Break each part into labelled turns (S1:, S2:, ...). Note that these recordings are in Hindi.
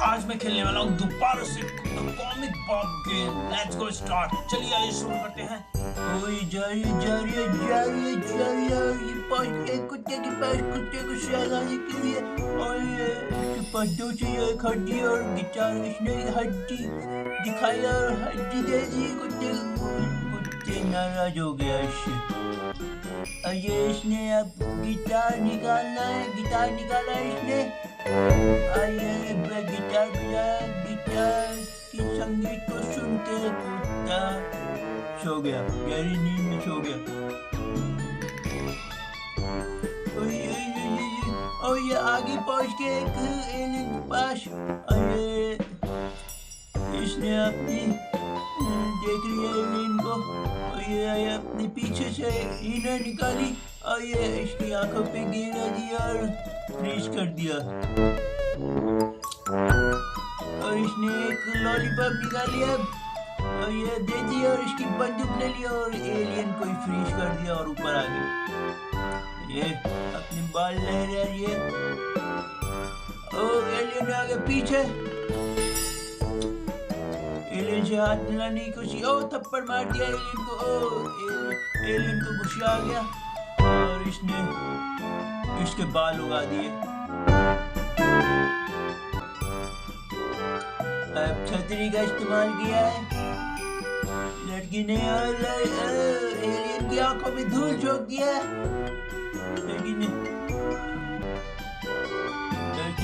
S1: आज मैं खेलने वाला हूँ दोबारा से comic Bob game. Let's go start. चलिए आइए शुरू करते हैं। ओए जाइए ये पास एक कुत्ते के पास कुत्ते को सहलाने के लिए और इसके पास दो चाहिए, एक हड्डी और गिटार। इसने हड्डी दिखाई और हड्डी दे दी कुत्ते कुत्ते नाराज हो गया इससे। ये इसने अब गिटार निकालना है, गिटार निकाला इसने। आइए गिटार बजाया, गिटार की संगीत को सुनते कुत्ता सो गया, गहरी नींद में सो गया। और ये आगे पहुंच के एक एलियन के पास। अरे इसने अपनी देख रही है एलियन को और ये अपने पीछे से इनर निकाली और ये इसकी आंखों पे गिरा दिया और फ्रीज कर दिया। और इसने एक लॉलीपॉप निकाली और ये दे दिया और इसकी बंदूक ले लिया और एलियन को ही फ्रीज कर दिया और ऊपर आ गया। ये अपने बाल लहरा रही है और एलियन आ गया पीछे। एलियन से हाथ मिलाने की कोशिश, ओ थप्पड़ मार दिया एलियन को। एलियन को गुस्सा आ गया और इसने इसके बाल उगा दिए। अब छतरी का इस्तेमाल किया है लड़की ने और एलियन की आंखों में धूल झोंक दिया। लड़की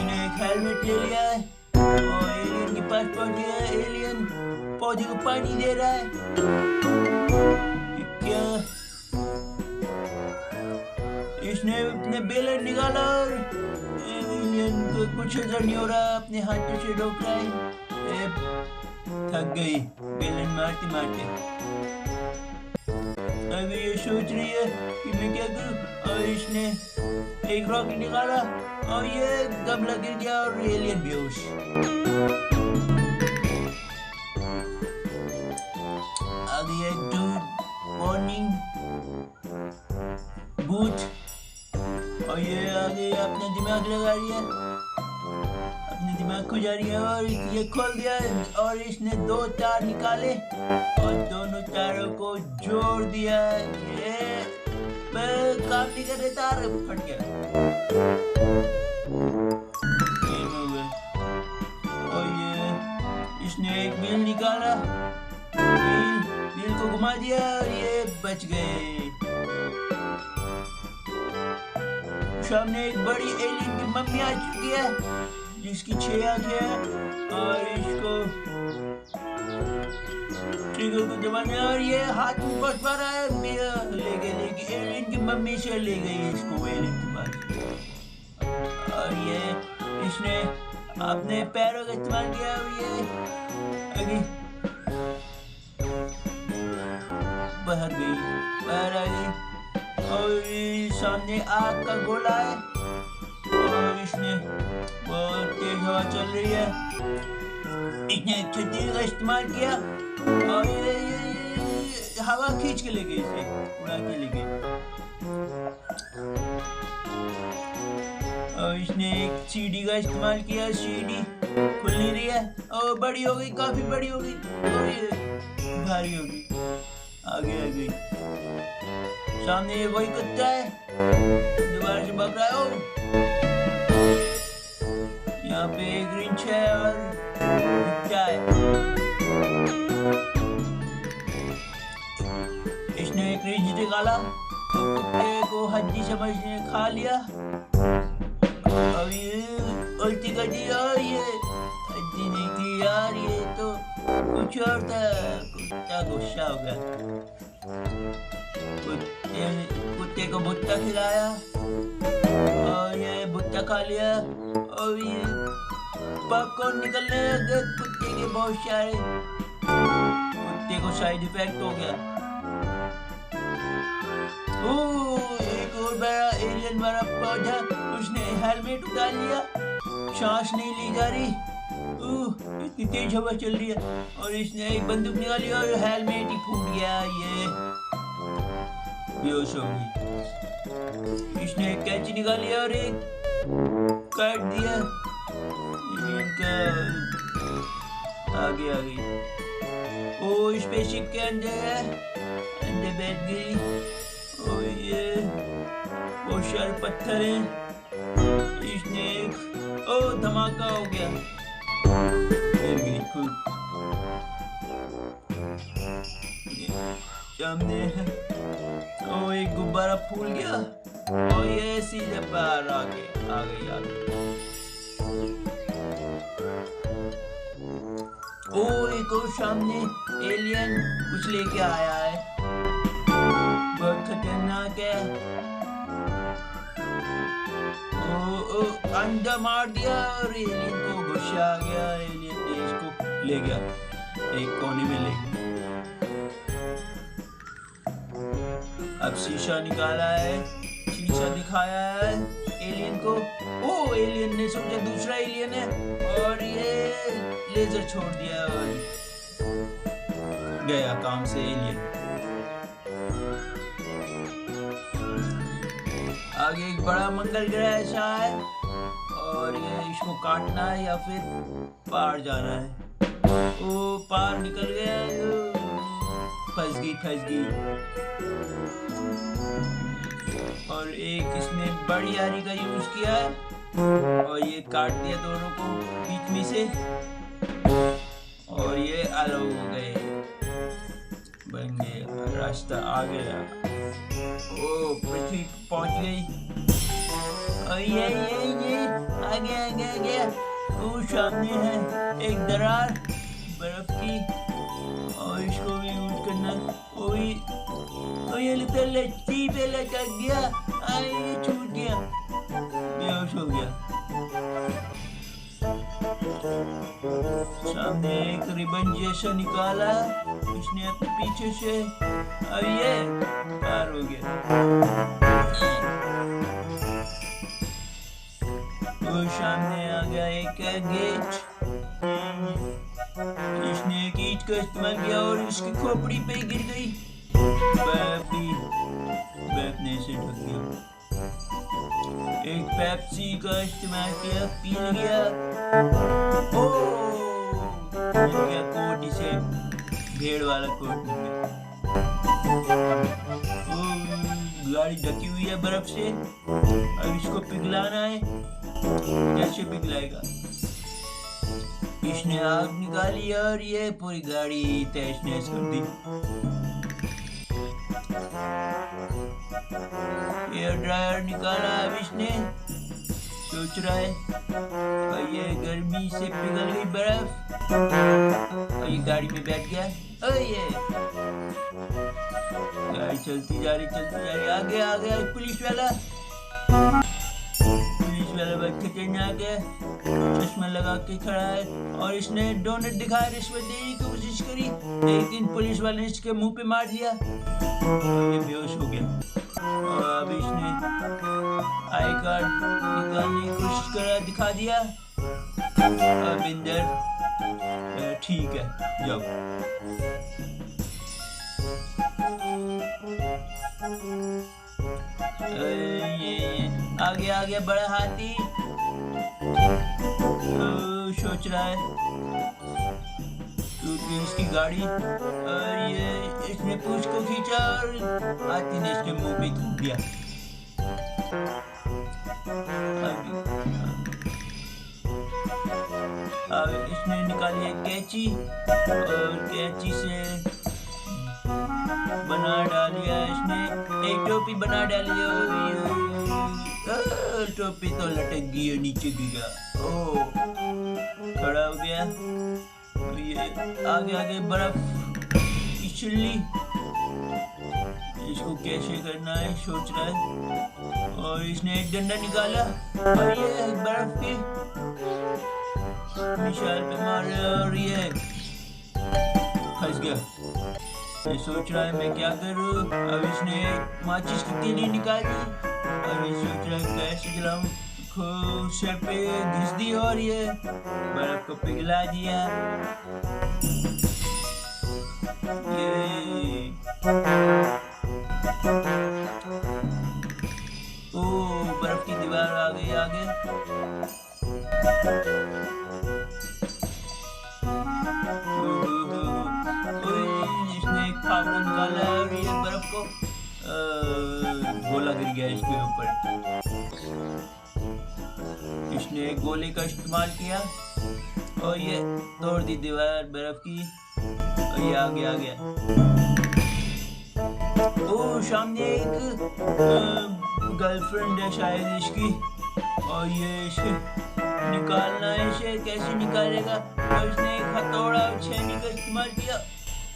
S1: ने एक हेलमेट ले लिया है और एलियन के पास पहुंच गया। एलियन पौधे को पानी दे रहा है। क्या इसने अपने बेलन निकाला और एलियन को कुछ असर नहीं हो रहा, अपने हाथों से रोक रहा है। थक गई बेलन मारते मारते। अभी ये सोच रही है कि मैं क्या करूं और इसने एक रॉकेट निकाला और ये गमला गिर गया और एलियन बेहोश। आगे है डूड मॉर्निंग बूथ और ये आगे अपना दिमाग लगा रही है, अपने दिमाग को जा रही है और ये खोल दिया और इसने दो तार निकाले और दोनों तारों को जोड़ दिया। ये काम नहीं कर रहे, तार फट गया। और ये इसने एक व्हील निकाला, व्हील को घुमा दिया और ये बच गए। सामने एक बड़ी एलियन की मम्मी आ चुकी है जिसकी 6 आंखें हैं और इसको ट्रिगर को दबाने और ये हाथ में बच पा रहा है। ले गई एलियन की मम्मी से ले गई इसको एलियन के पास। और ये इसने अपने पैरों का इस्तेमाल किया और ये अभी बाहर आ गई और सामने आग का गोला है और इसने बहुत तेज हवा चल रही है। इसने छतरी का इस्तेमाल किया और ये हवा खींच के ले गई, इसे उड़ा के ले गई। और इसने एक सीढ़ी का इस्तेमाल किया, सीढ़ी खुल नहीं रही है और बड़ी हो गई, काफी बड़ी हो गई और ये भारी हो गई। आगे आ गई, सामने ये वही कुत्ता है दोबारा से भाग रहा है। यहाँ पे एक रिंच है और कुत्ता है। इसने एक रिंच निकाला, कुत्ते को हड्डी समझने खा लिया और ये उल्टी कर दी और ये हड्डी नहीं थी यार, ये तो कुछ और था। कुत्ता गुस्सा हो गया, कुत्ते को भुट्टा खिलाया और ये भुट्टा खा लिया और ये पॉपकॉर्न निकलने लगे कुत्ते के बहुत सारे। कुत्ते को साइड इफेक्ट हो गया। एक और बड़ा एलियन वाला पौधा, उसने हेलमेट उतार लिया, सांस नहीं ली जा रही, इतनी तेज हवा चल रही है और इसने एक बंदूक निकाली और हेलमेट ही फूट गया। ये बेहोश हो गई। इसने एक कैंची निकाली और एक काट दिया। इनका आगे आ गई। ओ स्पेसशिप के अंदर बैठ गई। ओ ये वो शर पत्थर है। इसने ओ धमाका हो गया, गिर गई खुद। सामने है ओ एक गुब्बारा फूल गया और ये सीधे बाहर आ गई। ओ एक और सामने एलियन कुछ लेके आया है, बहुत खतरनाक है। ओ अंडा मार दिया और एलियन को गुस्सा आ गया। एलियन ने इसको ले गया, एक कोने में ले गया। अब शीशा निकाला है, शीशा दिखाया है एलियन को। ओ एलियन ने सोचा दूसरा एलियन है और ये लेजर छोड़ दिया और गया काम से एलियन। आगे एक बड़ा मंगल ग्रह ऐसा है और ये इसको काटना है या फिर पार जाना है। ओ पार निकल गया, फंस गई। और एक इसने बड़ी आरी का यूज किया है और ये काट दिया दोनों को बीच में से और ये अलग हो गए, बन गए, रास्ता आ गया। ओ पृथ्वी पहुंच गई। और ये आगे वो सामने है एक दरार बर्फ की और इसको भी यूज करना। और ये लच्छी पे लटक गया, ये छूट गया, बेहोश हो गया। सामने एक रिबन जैसा निकाला इसने अपने पीछे से, अब ये पार हो गया। और सामने आ गया एक गेट, इसने एक ईंट का इस्तेमाल किया और उसकी खोपड़ी पे गिर गई। बैप ने इसे ढक दिया। एक पेप्सी का इस्तेमाल किया, पी गया। ओ मिल गया कोट, इसे भेड़ वाला कोट मिल गया। ओ गाड़ी ढकी हुई है बर्फ से, अब इसको पिघलाना है। कैसे पिघलाएगा? इसने आग निकाली और ये पूरी गाड़ी तहस नहस कर दी। एयर ड्रायर निकाला अब इसने, सोच रहा है और ये गर्मी से पिघल गई बर्फ और ये गाड़ी में बैठ गया। और ये गाड़ी चलती जा रही। आगे आ गया पुलिस वाला बहुत खतरनाक है, चश्मा लगा के खड़ा है और इसने डोनट दिखाया, रिश्वत देने की कोशिश करी लेकिन पुलिस वाले ने इसके मुंह पे मार दिया, ये बेहोश हो गया। और अब इसने आई कार्ड निकालने की कोशिश करा, दिखा दिया। अब इंदर ठीक है जाओ। ये आगे आ गया बड़ा हाथी, सोच रहा है क्योंकि इसकी गाड़ी, और ये इसने पूंछ को खींचा और हाथी ने इसके मुंह पे थूक दिया। अब इसने निकाली एक कैंची और कैंची से बना डालिया, इसने एक टोपी बना डाली। टोपी तो लटक गई और नीचे गिरा। ओ खड़ा हो गया। ये आगे बर्फ की चिल्ली, इसको कैसे करना है सोच रहा है और इसने एक डंडा निकाला और ये बर्फ की मिसाल पे मारा और ये फंस गया। ये सोच रहा है मैं क्या करूं। अब इसने माचिस की तीली निकाली और ये सोच रहा है कैसे जलाऊं, सिर पे घिस दी और ये बर्फ को पिघला दिया। ये ओ बर्फ की दीवार आ गई आगे। इसके ऊपर। इसने एक गोले का इस्तेमाल किया और ये तोड़ दी दीवार बर्फ की और ये आ गया। ओ सामने एक गर्लफ्रेंड है शायद इसकी, और ये इसे निकालना है। इसे कैसे निकालेगा? और इसने एक हथौड़ा और छेनी का इस्तेमाल किया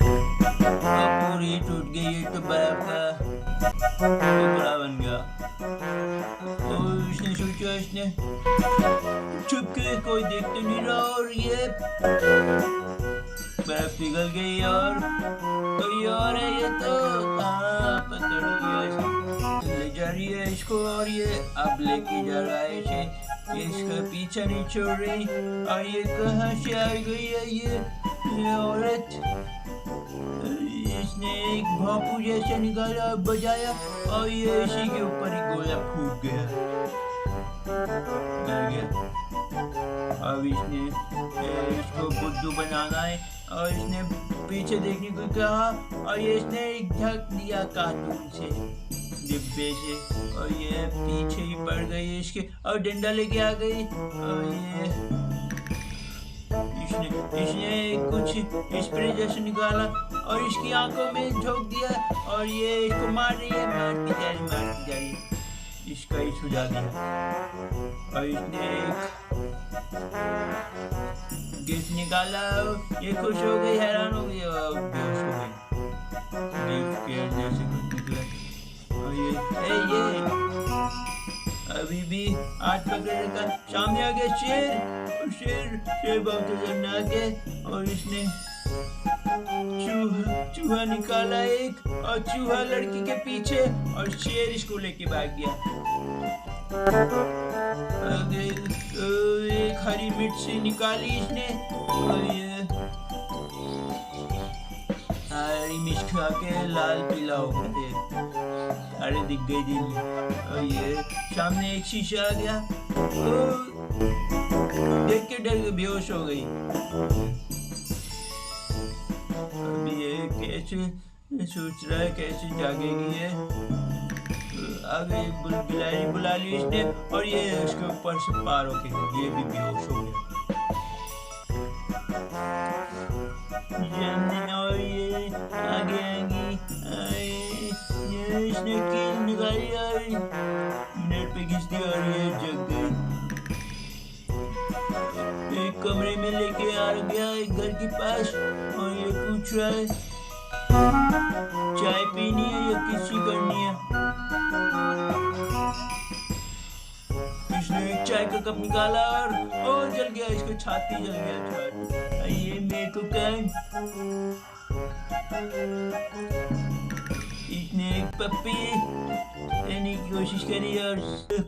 S1: और पूरी टूट गई। ये तो बर्फ का टुकड़ा बन गया। और इसने सोचा इसने छुप के कोई देख तो नहीं रहा, और ये बर्फ पिघल गई और कोई और है। ये तो पकड़ लिया, ले जा रही है इसको और ये अब लेके जा रहा है इसे। ये इसका पीछा नहीं छोड़ रही। और ये कहाँ से आ गई है ये औरत? इसने एक भापू जैसे निकाला और बजाया और ये इसी के ऊपर ही गोला फूट गया। अब इसने इसको बुद्धू बनाना है और इसने पीछे देखने को कहा और ये इसने ढक दिया कार्टून से, डिब्बे से, और ये पीछे ही पड़ गई इसके और डंडा लेके आ गई। और ये इसने कुछ स्प्रे जैसे निकाला और इसकी आंखों में झोंक दिया और ये इसको मार रही है, मारती जा रही इसका ही सुझा दिया। और इसने गिफ्ट निकाला, ये खुश हो गई, हैरान हो गई और बेहोश हो गई। गिफ्ट के अंदर से कुछ निकला और ये अभी भी हाथ पकड़ रखा। सामने आ गया शेर, और शेर बहुत खतरनाक है। और इसने चूहा निकाला एक, और चूहा लड़की के पीछे और शेर इसको लेके भाग गया। एक हरी मिर्ची निकाली इसने और ये हरी मिर्च खा के लाल पीला हो गया, अरे दिख गई थी। और ये सामने एक शीशा आ गया, देख के डर के बेहोश हो गई। अभी ये कैसे सोच रहा है कैसे जागेगी ये। आगे बिलाड़ी बुला ली इसने और ये उसके ऊपर से पार होके ये भी बेहोश हो गया। और ये आगे ये इसने कील निकाली और नेट पे घिस दी और ये जग गई। एक कमरे में लेके आ गया एक घर के पास और ये पूछ रहा है चाय पीनी है या किसी करनी है। इसने एक चाय का कप निकाला और जल गया, इसको छाती जल गया। ये मेरे को इसने एक पप्पी लेने की कोशिश करी और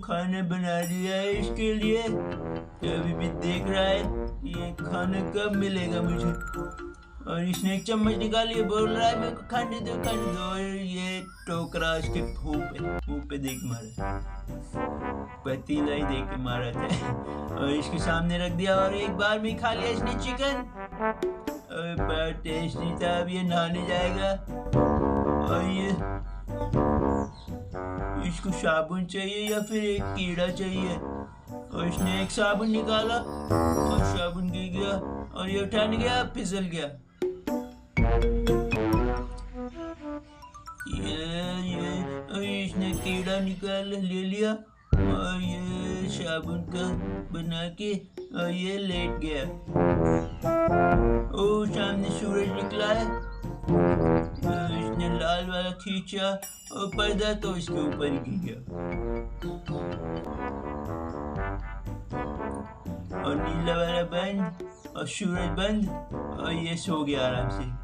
S1: खाना बना दिया है इसके लिए। तो अभी भी देख रहा है ये खाना कब मिलेगा मुझे। और इसने एक चम्मच निकाली है, बोल रहा है मेरे को खाने दो। और ये टोकरा इसके मुंह पे देख मारा, पतीला ही देख के मारा था और इसके सामने रख दिया और एक बार में खा लिया इसने चिकन। और बड़ा टेस्टी था। अब ये नहाने जाएगा और ये इसको साबुन चाहिए या फिर एक कीड़ा चाहिए। और इसने एक साबुन निकाला और साबुन गिर गया और ये उठाने गया, फिसल गया। ये इसने कीड़ा निकाल ले लिया और ये साबुन का बना के और ये लेट गया। ओ सामने सूरज निकला है। इसने लाल वाला खींचा और पर्दा तो इसके ऊपर ही गिर गया और नीला वाला बंद और सूरज बंद और ये सो गया आराम से।